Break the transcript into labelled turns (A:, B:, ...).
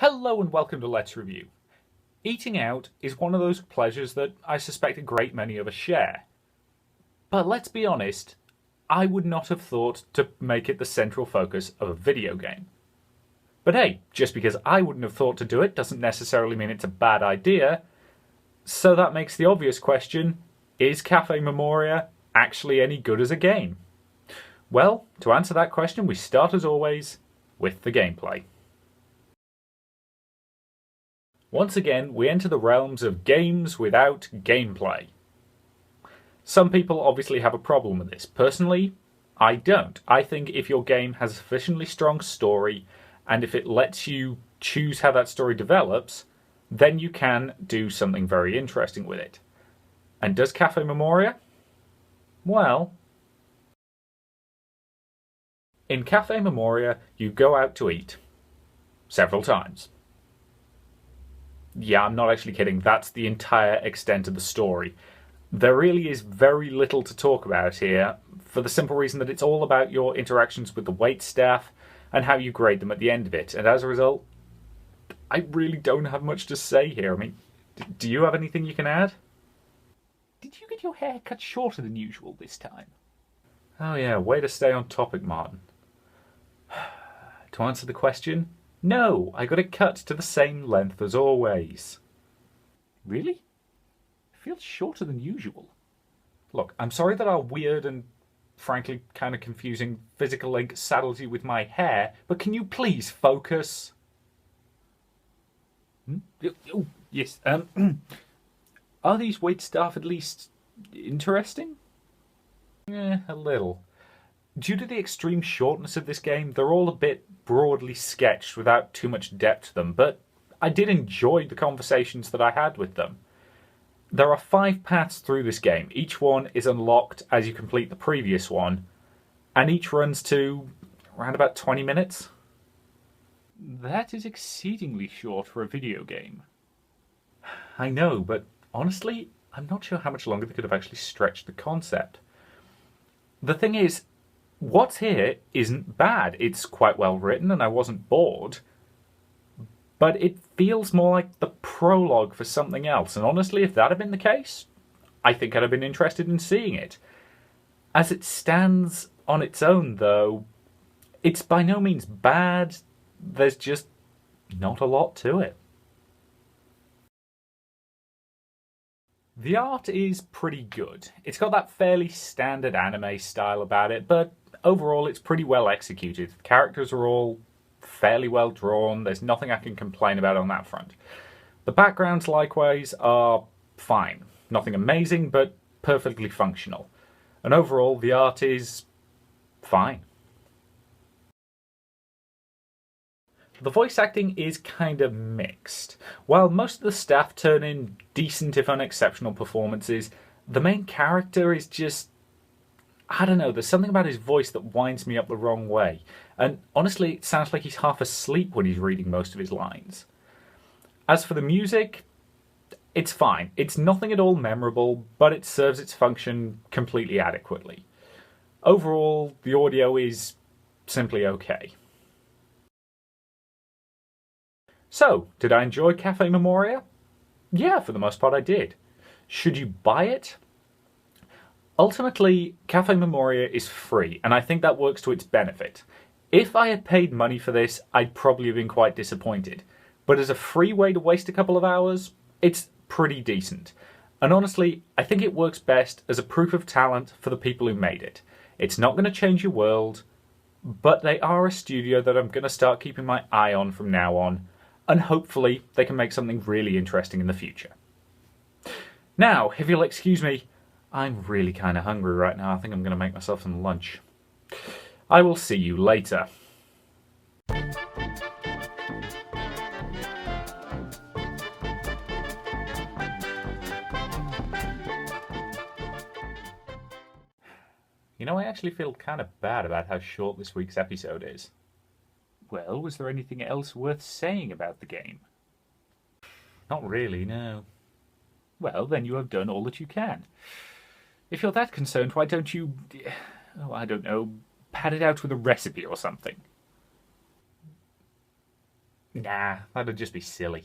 A: Hello and welcome to Let's Review. Eating out is one of those pleasures that I suspect a great many of us share. But let's be honest, I would not have thought to make it the central focus of a video game. But hey, just because I wouldn't have thought to do it doesn't necessarily mean it's a bad idea. So that makes the obvious question, is Cafe Memoria actually any good as a game? Well, to answer that question we start as always with the gameplay. Once again, we enter the realms of games without gameplay. Some people obviously have a problem with this. Personally, I don't. I think if your game has a sufficiently strong story, and if it lets you choose how that story develops, then you can do something very interesting with it. And does Cafe Memoria? Well, in Cafe Memoria, you go out to eat. Several times. Yeah, I'm not actually kidding. That's the entire extent of the story. There really is very little to talk about here, for the simple reason that it's all about your interactions with the waitstaff and how you grade them at the end of it. And as a result, I really don't have much to say here. I mean, do you have anything you can add?
B: Did you get your hair cut shorter than usual this time?
A: Oh yeah, way to stay on topic, Martin. To answer the question, no, I got it cut to the same length as always.
B: Really? It feels shorter than usual.
A: Look, I'm sorry that our weird and frankly kind of confusing physical link saddles you with my hair, but can you please focus?
B: Oh, yes. Are these waitstaff at least interesting?
A: A little. Due to the extreme shortness of this game, they're all a bit broadly sketched without too much depth to them, but I did enjoy the conversations that I had with them. There are 5 paths through this game. Each one is unlocked as you complete the previous one, and each runs to around about 20 minutes.
B: That is exceedingly short for a video game.
A: I know, but honestly, I'm not sure how much longer they could have actually stretched the concept. The thing is, what's here isn't bad. It's quite well written and I wasn't bored. But it feels more like the prologue for something else. And honestly, if that had been the case, I think I'd have been interested in seeing it. As it stands on its own, though, it's by no means bad. There's just not a lot to it. The art is pretty good. It's got that fairly standard anime style about it, but overall it's pretty well executed. The characters are all fairly well drawn. There's nothing I can complain about on that front. The backgrounds, likewise, are fine. Nothing amazing, but perfectly functional. And overall, the art is fine. The voice acting is kind of mixed. While most of the staff turn in decent if unexceptional performances, the main character is just... I don't know, there's something about his voice that winds me up the wrong way. And honestly, it sounds like he's half asleep when he's reading most of his lines. As for the music, it's fine. It's nothing at all memorable, but it serves its function completely adequately. Overall, the audio is simply okay. So, did I enjoy Cafe Memoria? Yeah, for the most part I did. Should you buy it? Ultimately, Cafe Memoria is free, and I think that works to its benefit. If I had paid money for this, I'd probably have been quite disappointed. But as a free way to waste a couple of hours, it's pretty decent. And honestly, I think it works best as a proof of talent for the people who made it. It's not going to change your world, but they are a studio that I'm going to start keeping my eye on from now on, and hopefully they can make something really interesting in the future. Now, if you'll excuse me, I'm really kind of hungry right now. I think I'm going to make myself some lunch. I will see you later. You know, I actually feel kind of bad about how short this week's episode is.
B: Well, was there anything else worth saying about the game?
A: Not really, no.
B: Well, then you have done all that you can. If you're that concerned, why don't you, I don't know, pad it out with a recipe or something?
A: Nah, that'd just be silly.